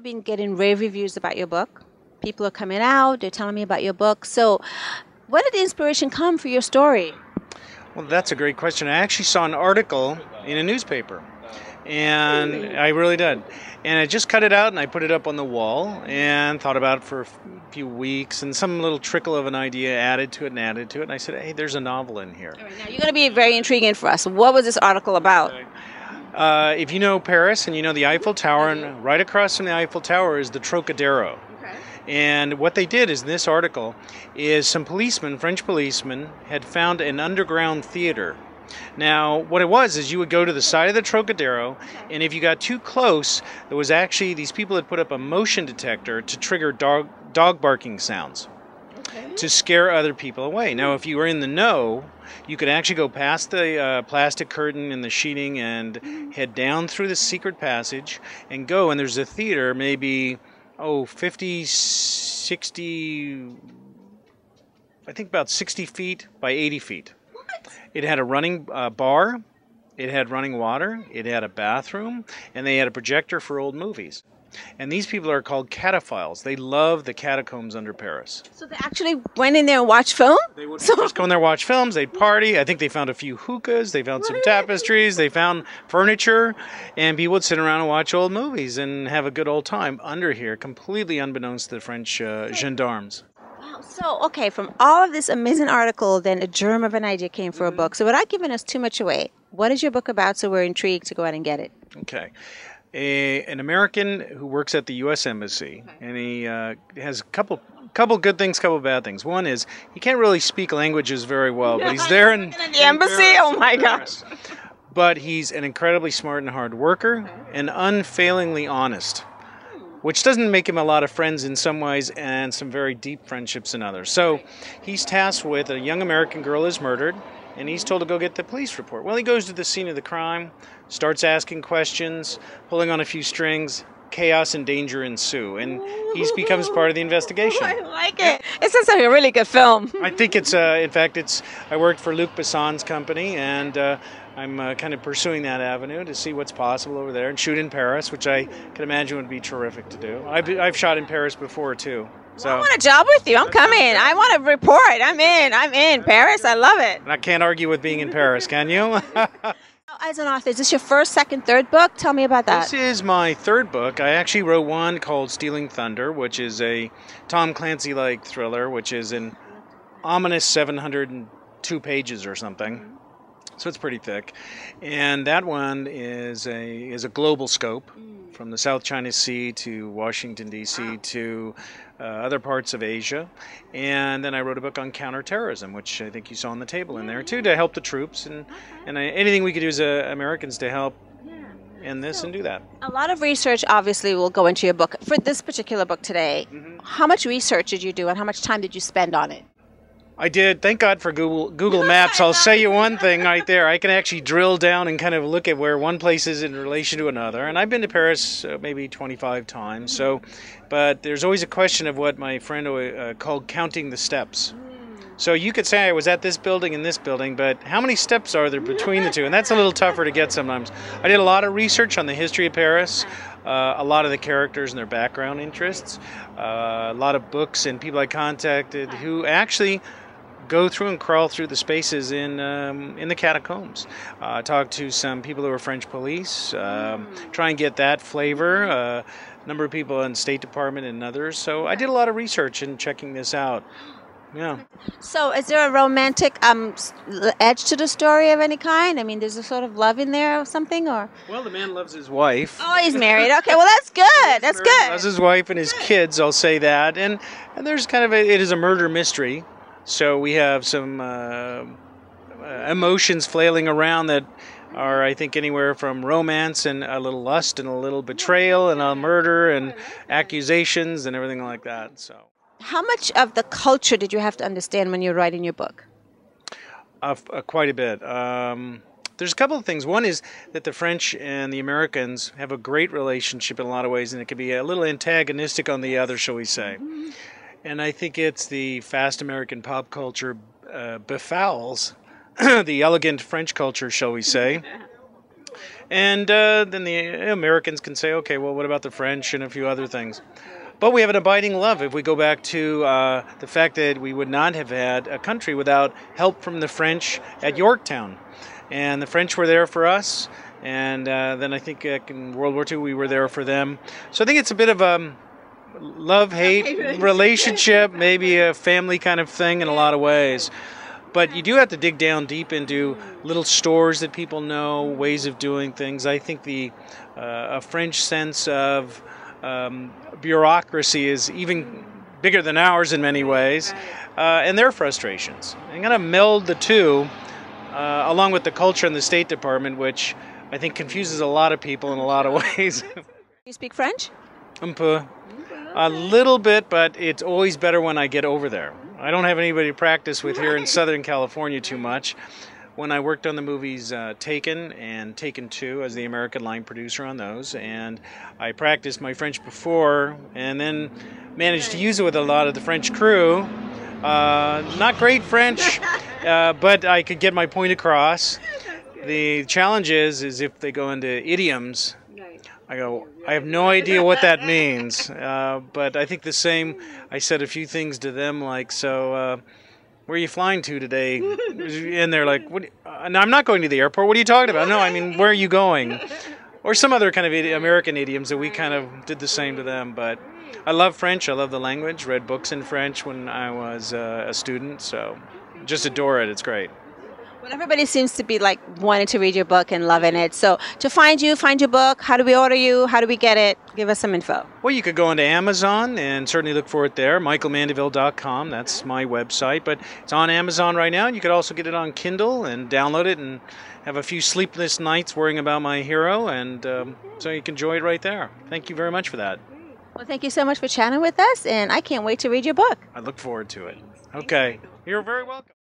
have been getting rave reviews about your book. People are coming out, they're telling me about your book. So where did the inspiration come for your story? Well, that's a great question. I actually saw an article in a newspaper, and I really did. And I just cut it out and I put it up on the wall and thought about it for a few weeks, and some little trickle of an idea added to it. And I said, hey, there's a novel in here. All right, now you're going to be very intriguing for us. What was this article about? If you know Paris and you know the Eiffel Tower, and right across from the Eiffel Tower is the Trocadero. Okay. And what they did is, in this article, is some policemen, French policemen, had found an underground theater. Now, what it was is you would go to the side of the Trocadero, and if you got too close, there was actually, these people had put up a motion detector to trigger dog barking sounds to scare other people away. Now, if you were in the know, you could actually go past the plastic curtain and the sheeting and head down through the secret passage and go, and there's a theater maybe 50, 60, I think about 60 feet by 80 feet. What? It had a running bar, it had running water, it had a bathroom, and they had a projector for old movies. And these people are called cataphiles. They love the catacombs under Paris. So they actually went in there and watched film? They would just go in there, watch films, they'd party. I think they found a few hookahs, they found some tapestries, they found furniture, and people would sit around and watch old movies and have a good old time under here, completely unbeknownst to the French gendarmes. Wow. So, okay, from all of this amazing article, then a germ of an idea came for a book. So without giving us too much away, what is your book about so we're intrigued to go out and get it? Okay. An American who works at the U.S. Embassy, and he has a couple good things, couple bad things. One is he can't really speak languages very well, but he's there in the embassy. Paris, oh my gosh! But he's an incredibly smart and hard worker, and unfailingly honest, which doesn't make him a lot of friends in some ways, and some very deep friendships in others. So he's tasked with a young American girl is murdered, and he's told to go get the police report. Well, he goes to the scene of the crime, starts asking questions, pulling on a few strings, chaos and danger ensue, and he becomes part of the investigation. I like it. It sounds like a really good film. I think it's, in fact, I worked for Luc Besson's company, and I'm kind of pursuing that avenue to see what's possible over there and shoot in Paris, which I can imagine would be terrific to do. I've shot in Paris before, too. So, well, I want a job with you. I'm coming. I want to report. I'm in. Paris, I love it. I can't argue with being in Paris, can you? As an author, is this your first, second, third book? Tell me about that. This is my third book. I actually wrote one called Stealing Thunder, which is a Tom Clancy-like thriller, which is an ominous 702 pages or something. So it's pretty thick. And that one is a global scope, from the South China Sea to Washington, D.C. to other parts of Asia. And then I wrote a book on counterterrorism, which I think you saw on the table in there, too, to help the troops. And anything we could do as Americans to help end this and do that. A lot of research, obviously, will go into your book. For this particular book today, how much research did you do and how much time did you spend on it? I did. Thank God for Google Maps. I'll say you one thing right there. I can actually drill down and kind of look at where one place is in relation to another. And I've been to Paris maybe 25 times. But there's always a question of what my friend called counting the steps. So you could say I was at this building and this building, but how many steps are there between the two? And that's a little tougher to get sometimes. I did a lot of research on the history of Paris, a lot of the characters and their background interests, a lot of books and people I contacted who actually go through and crawl through the spaces in the catacombs. Talk to some people who are French police, try and get that flavor. A number of people in State Department and others. So I did a lot of research in checking this out. Yeah. So is there a romantic edge to the story of any kind? I mean, there's a sort of love in there or something, or? Well, the man loves his wife. Oh, he's married. Okay, well, that's good. That's good. Loves his wife and his kids, I'll say that. And there's kind of it is a murder mystery. So we have some emotions flailing around that are, I think, anywhere from romance and a little lust and a little betrayal and a murder and accusations and everything like that. So, how much of the culture did you have to understand when you're writing your book? Quite a bit. There's a couple of things. One is that the French and the Americans have a great relationship in a lot of ways, and it can be a little antagonistic on the other, shall we say. And I think it's the fast American pop culture befouls the elegant French culture, shall we say. And then the Americans can say, okay, well, what about the French and a few other things? But we have an abiding love. If we go back to the fact that we would not have had a country without help from the French at Yorktown. And the French were there for us. And then I think in World War II we were there for them. So I think it's a bit of a love-hate relationship, maybe a family kind of thing in a lot of ways. But you do have to dig down deep into little stores that people know, ways of doing things. I think a French sense of bureaucracy is even bigger than ours in many ways, and their frustrations. I'm going to meld the two, along with the culture in the State Department, which I think confuses a lot of people in a lot of ways. You speak French? Un peu. A little bit, but it's always better when I get over there. I don't have anybody to practice with here in Southern California too much. When I worked on the movies Taken and Taken 2 as the American line producer on those, and I practiced my French before and then managed to use it with a lot of the French crew. Not great French, but I could get my point across. The challenge is if they go into idioms, I have no idea what that means, but I think the same, I said a few things to them like, so where are you flying to today? And they're like, what? No, I'm not going to the airport. What are you talking about? No, I mean, where are you going? Or some other kind of American idioms that we kind of did the same to them. But I love French. I love the language. Read books in French when I was a student. So just adore it. It's great. Well, everybody seems to be like wanting to read your book and loving it. So to find your book, how do we order you? How do we get it? Give us some info. Well, you could go into Amazon and certainly look for it there, michaelmandaville.com. That's my website, but it's on Amazon right now. You could also get it on Kindle and download it and have a few sleepless nights worrying about my hero, and so you can enjoy it right there. Thank you very much for that. Well, thank you so much for chatting with us, and I can't wait to read your book. I look forward to it. Okay. You're very welcome.